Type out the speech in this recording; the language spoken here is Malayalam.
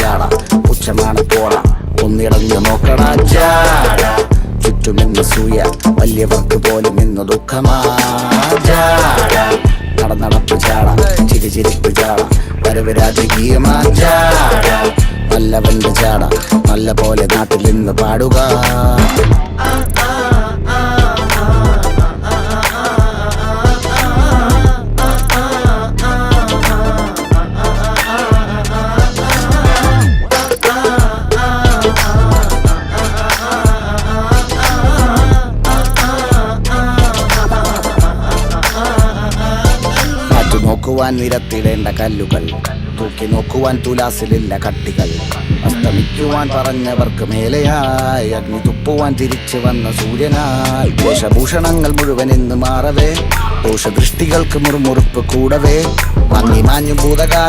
ജാട പുച്ഛമാണ് പോട ഒന്നിടഞ്ഞു നോക്കടാ ജാട ചുറ്റുമെന്ന് സൂയ വലിയവർക്ക് പോലും ഇന്ന് ദുഃഖമാ ജാട നടപ്പ് ജാട ചിരിപ്പ് ജാട വരവ് രാജകീയമാ ജാട നല്ലവന്റെ ജാട നല്ല പോലെ നാട്ടിൽ നിന്ന് പാടുക. നോക്കുവാൻ നിരത്തിടേണ്ട കല്ലുകൾ തൂക്കി നോക്കുവാൻ തുലാസിലില്ല കട്ടികൾ അസ്തമിക്കുവാൻ പറഞ്ഞവർക്ക് മേലെയായി അഗ്നി തുപ്പുവാൻ തിരിച്ചു വന്ന സൂര്യനായി വേഷഭൂഷണങ്ങൾ മുഴുവൻ ഇന്ന് മാറവേ ദോഷദൃഷ്ടികൾക്ക് മുറുമുറുപ്പ് കൂടവേ മങ്ങി മാഞ്ഞു ഭൂതകാല